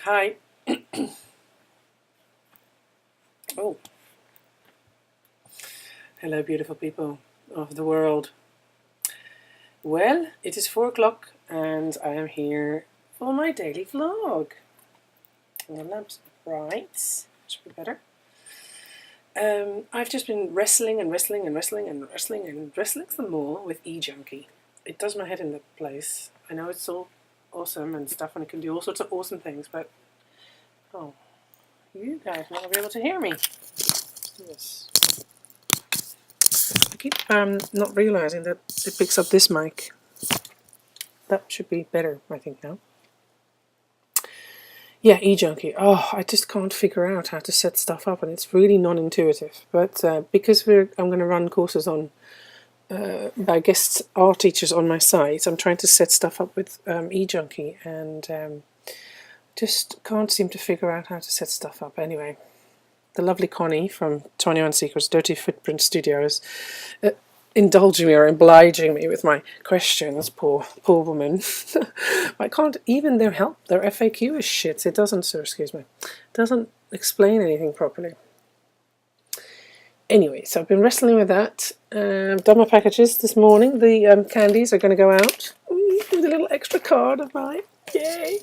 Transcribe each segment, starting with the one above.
Hi. Oh, hello, beautiful people of the world. Well, it is 4 o'clock and I am here for my daily vlog. And the lamp's bright, should be better. I've just been wrestling some more with e-junkie. It does my head in the place. I know it's all awesome and stuff and it can do all sorts of awesome things, but oh, you guys might not be able to hear me. Yes. I keep not realizing that it picks up this mic. That should be better, I think, now. Yeah, e-junkie. Oh, I just can't figure out how to set stuff up, and it's really non-intuitive. But because I'm going to run courses on by guest art teachers on my site, I'm trying to set stuff up with e-junkie, and just can't seem to figure out how to set stuff up. Anyway, the lovely Connie from 21 Secrets Dirty Footprint Studios indulging me or obliging me with my questions, poor woman. I can't even their FAQ is shit. It doesn't, sir, excuse me, doesn't explain anything properly. Anyway, so I've been wrestling with that. Done my packages this morning. The candies are going to go out with a little extra card of mine. Yay!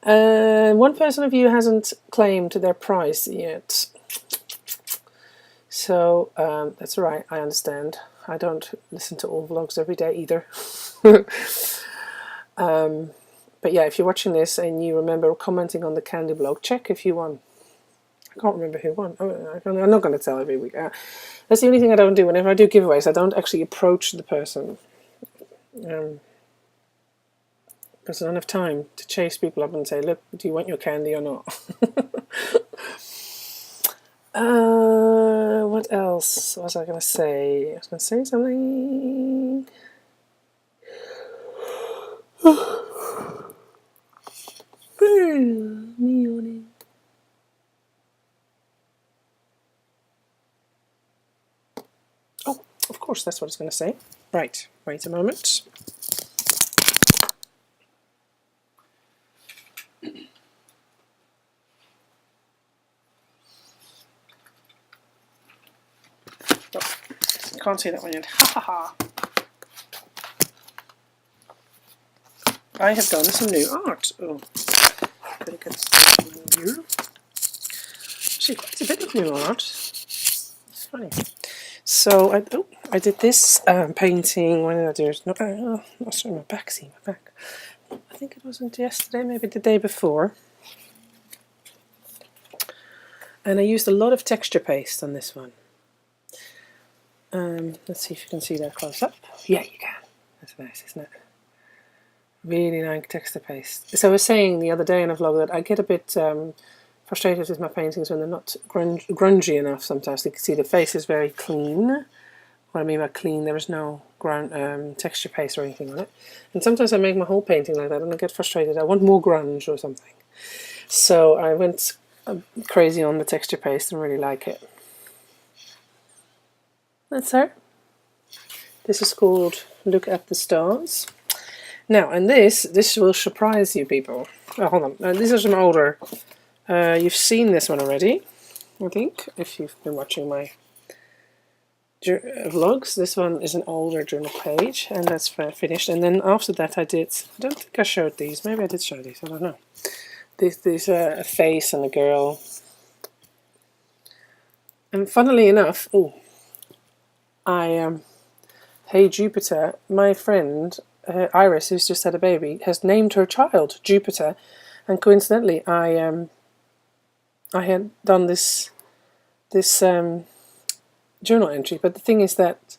One person of you hasn't claimed their prize yet. So that's all right, I understand. I don't listen to all vlogs every day either. But yeah, if you're watching this and you remember commenting on the candy blog, check if you won. I can't remember who won. I'm not going to tell every week. That's the only thing I don't do. Whenever I do giveaways, I don't actually approach the person. Because I don't have time to chase people up and say, look, do you want your candy or not? What else was I going to say? I was going to say something. Oh, of course, that's what I was going to say. Right, wait a moment. Can't see that one yet. Ha ha ha. I have done some new art. Oh, better get this here. Actually, quite a bit of new art. It's funny. So I did this painting. When did I do it? No, sorry, my back. See my back. I think it wasn't yesterday. Maybe the day before. And I used a lot of texture paste on this one. Let's see if you can see that close up. Yeah, you can. That's nice, isn't it? Really nice texture paste. So I was saying the other day in a vlog that I get a bit frustrated with my paintings when they're not grungy enough sometimes. You can see the face is very clean. What I mean by clean, there is no texture paste or anything on it. And sometimes I make my whole painting like that and I get frustrated. I want more grunge or something. So I went crazy on the texture paste and really like it. That's her. This is called Look at the Stars. Now, and this will surprise you people. Oh, hold on. These are some older. You've seen this one already, I think, if you've been watching my vlogs. This one is an older journal page, and that's finished. And then after that I don't think I showed these. Maybe I did show these, I don't know. These are a face and a girl. And funnily enough, Hey Jupiter, my friend Iris, who's just had a baby, has named her child Jupiter, and coincidentally, I had done this journal entry. But the thing is that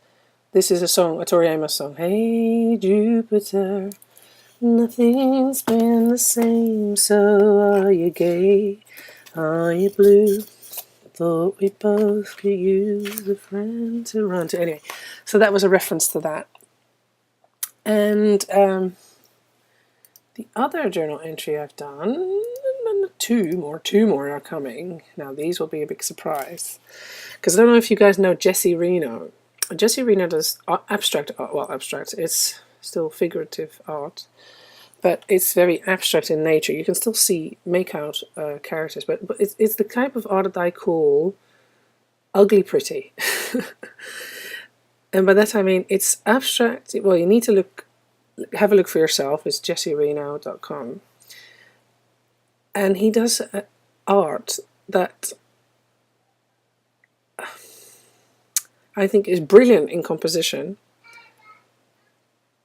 this is a song, a Tori Amos song. Hey Jupiter, nothing's been the same. So are you gay? Are you blue? Thought we both could use a friend to run to. Anyway, so that was a reference to that. And the other journal entry I've done, two more are coming. Now these will be a big surprise, because I don't know if you guys know Jessie Reno. Jessie Reno does abstract art. Well, abstract, it's still figurative art. but it's very abstract in nature. You can still make out characters, but it's the type of art that I call ugly pretty. And by that I mean it's abstract. Well, you need to have a look for yourself. It's jessiereno.com, and he does art that I think is brilliant in composition.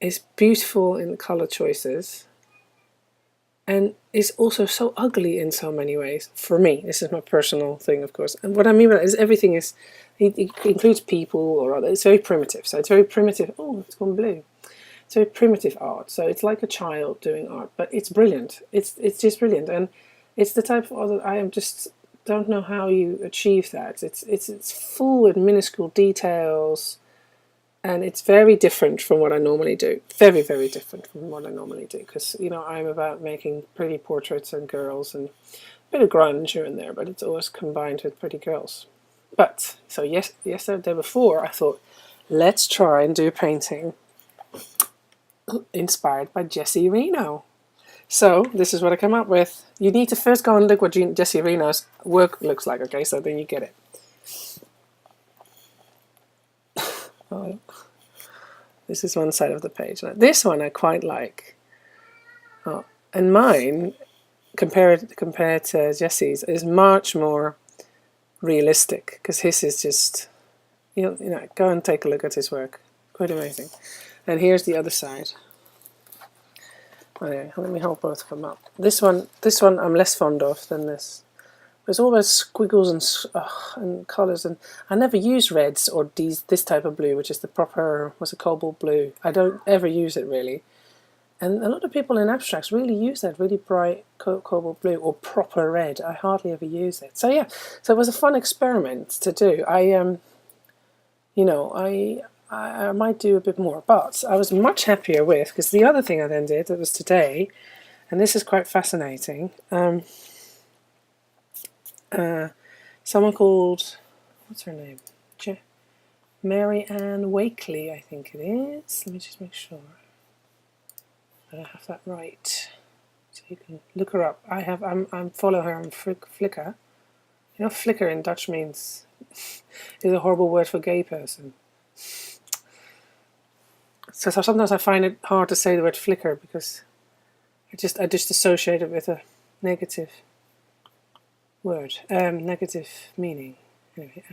It's beautiful in the color choices, and is also so ugly in so many ways. For me, this is my personal thing, of course. And what I mean by that is everything is, it includes people or other. It's very primitive. So it's very primitive. Oh, it's gone blue. It's very primitive art. So it's like a child doing art, but it's brilliant. It's just brilliant, and it's the type of art that I just don't know how you achieve that. It's full with minuscule details. And it's very different from what I normally do. Very, very different from what I normally do. Because, you know, I'm about making pretty portraits and girls and a bit of grunge here and there, but it's always combined with pretty girls. But, so yesterday, the day before, I thought, let's try and do a painting inspired by Jessie Reno. So, this is what I came up with. You need to first go and look what Jessie Reno's work looks like, okay? So then you get it. Oh, this is one side of the page. Now, this one I quite like. Oh, and mine, compared to Jesse's, is much more realistic, because his is just, you know, go and take a look at his work. Quite amazing. And here's the other side. Okay, let me hold both of them up. This one I'm less fond of than this. There's always squiggles and colours, and I never use reds or this type of blue, which is the proper, what's it, cobalt blue. I don't ever use it really, and a lot of people in abstracts really use that really bright cobalt blue or proper red. I hardly ever use it. So yeah, so it was a fun experiment to do. I might do a bit more, but I was much happier with, because the other thing I then did, that was today, and this is quite fascinating. Someone called, what's her name? Mary Ann Wakeley, I think it is. Let me just make sure that I have that right, so you can look her up. I'm follow her on Flickr. You know, Flickr in Dutch means is a horrible word for gay person. So sometimes I find it hard to say the word Flickr, because I just associate it with a negative word, negative meaning. Anyway,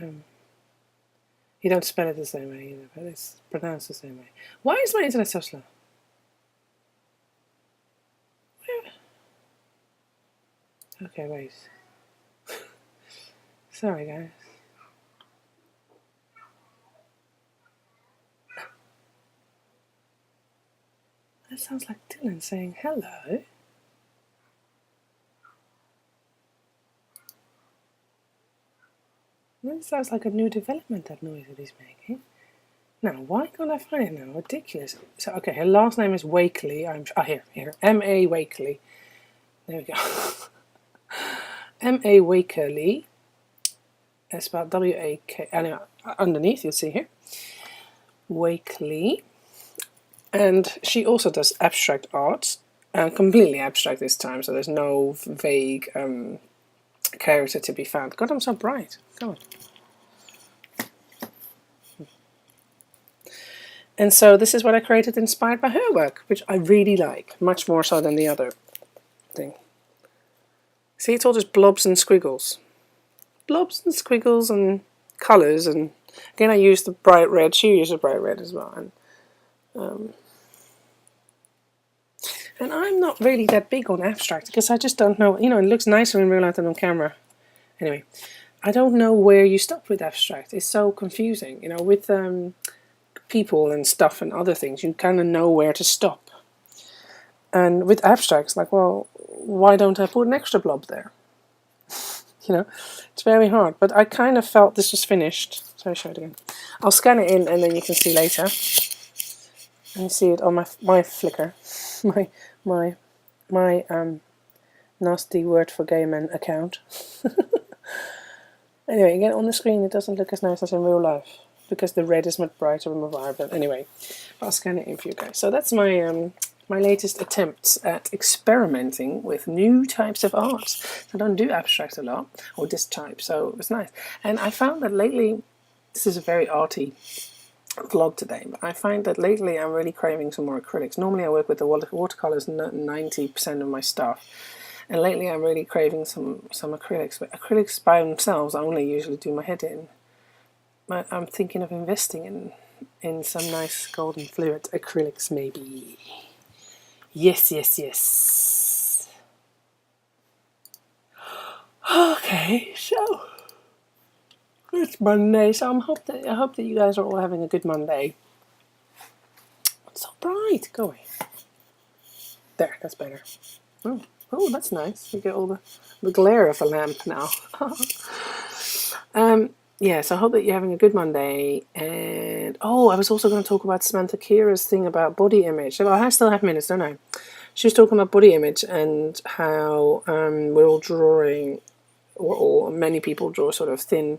you don't spell it the same way either, but it's pronounced the same way. Why is my internet so slow? Okay, wait. Sorry, guys. That sounds like Dylan saying hello. That sounds like a new development, that noise that he's making. Now, why can't I find it now? Ridiculous. So, okay, her last name is Wakeley. Here. M.A. Wakeley. There we go. M.A. Wakeley. It's spelled W-A-K. Anyway, underneath, you'll see here. Wakeley. And she also does abstract art. Completely abstract this time, so there's no vague character to be found. God, I'm so bright. Come on. And so this is what I created inspired by her work, which I really like, much more so than the other thing. See, it's all just blobs and squiggles. Blobs and squiggles and colours, and again I used the bright red, she used the bright red as well. And I'm not really that big on abstract, because I just don't know, you know, it looks nicer in real life than on camera. Anyway, I don't know where you stop with abstract. It's so confusing, you know, with people and stuff and other things, you kind of know where to stop. And with abstracts, like, well, why don't I put an extra blob there? You know, it's very hard. But I kind of felt this was finished. So I'll show it again. I'll scan it in and then you can see later. And you see it on my Flickr, my nasty word for gay men account. Anyway, again, on the screen it doesn't look as nice as in real life, because the red is much brighter and more vibrant. Anyway, I'll scan it in for you guys. So that's my my latest attempts at experimenting with new types of art. I don't do abstract a lot, or this type, so it was nice. And I found that lately, this is a very arty vlog today, but I find that lately I'm really craving some more acrylics. Normally I work with the watercolors 90% of my stuff, and lately I'm really craving some acrylics. But acrylics by themselves I only usually do my head in. But I'm thinking of investing in some nice golden fluid acrylics maybe. Yes, yes, yes. Okay, so it's Monday, so I hope that you guys are all having a good Monday. It's so bright. Go away. There, that's better. Oh, that's nice. You get all the glare of a lamp now. Yeah, so I hope that you're having a good Monday. And I was also going to talk about Samantha Kira's thing about body image. Well, I still have minutes, don't I? She was talking about body image and how we're all drawing, or many people draw sort of thin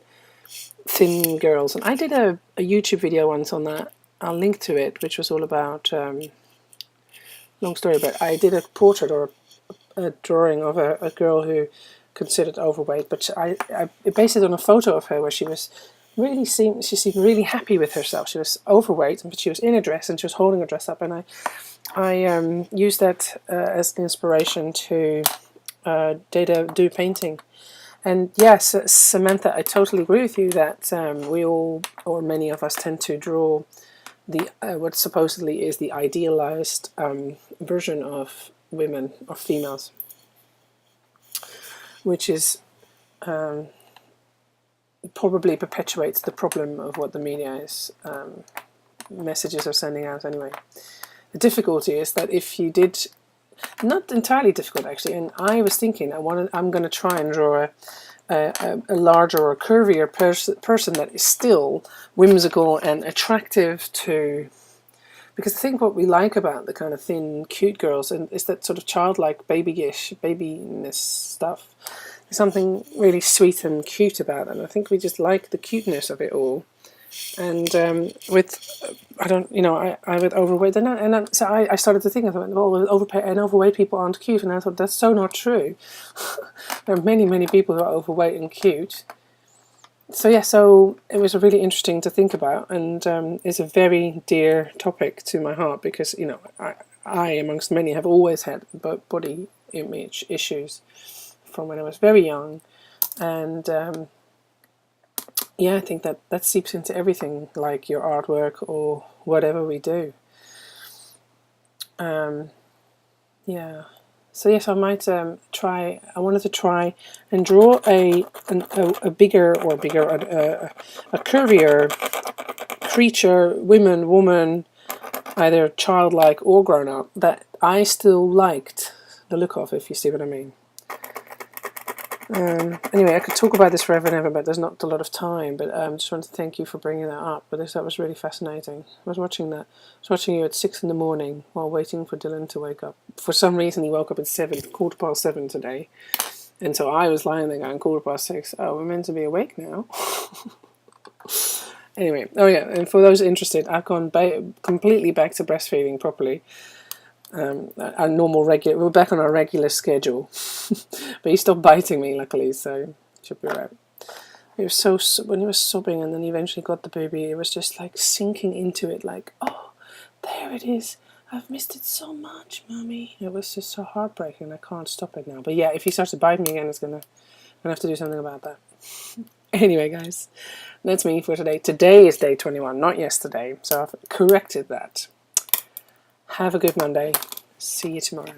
girls. And I did a YouTube video once on that. I'll link to it, which was all about, long story, but I did a portrait or a drawing of a girl who considered overweight, but I based it on a photo of her where she seemed really happy with herself. She was overweight, but she was in a dress and she was holding a dress up, and I used that as an inspiration to do painting. And yes, Samantha, I totally agree with you that we all, or many of us, tend to draw the what supposedly is the idealized version of women or females, which is probably perpetuates the problem of what the media is messages are sending out anyway. The difficulty is that if you did, not entirely difficult actually, and I was thinking I'm going to try and draw a larger or curvier person that is still whimsical and attractive to. Because I think what we like about the kind of thin, cute girls is that sort of childlike, babiness stuff. There's something really sweet and cute about it, and I think we just like the cuteness of it all. And I with overweight, so I started to think, I thought, well, overweight people aren't cute, and I thought that's so not true. There are many, many people who are overweight and cute. So yeah, so it was really interesting to think about, and it's a very dear topic to my heart because I amongst many have always had body image issues from when I was very young, and yeah, I think that seeps into everything, like your artwork or whatever we do. Yeah. So yes, I might try. I wanted to try and draw a curvier creature, woman, either childlike or grown up, that I still liked the look of, if you see what I mean. Anyway, I could talk about this forever and ever, but there's not a lot of time. But I just wanted to thank you for bringing that up. But that was really fascinating. I was watching you at 6 in the morning while waiting for Dylan to wake up. For some reason, he woke up at 7:15 today, and so I was lying there going 6:15. Oh, we're meant to be awake now. Anyway, and for those interested, I've gone completely back to breastfeeding properly. We're back on our regular schedule. But he stopped biting me, luckily, so it should be right. When he was sobbing and then he eventually got the baby, it was just like sinking into it, like, oh, there it is. I've missed it so much, Mummy. It was just so heartbreaking. I can't stop it now. But yeah, if he starts to bite me again, I'm gonna have to do something about that. Anyway, guys, that's me for today. Today is day 21, not yesterday, so I've corrected that. Have a good Monday. See you tomorrow.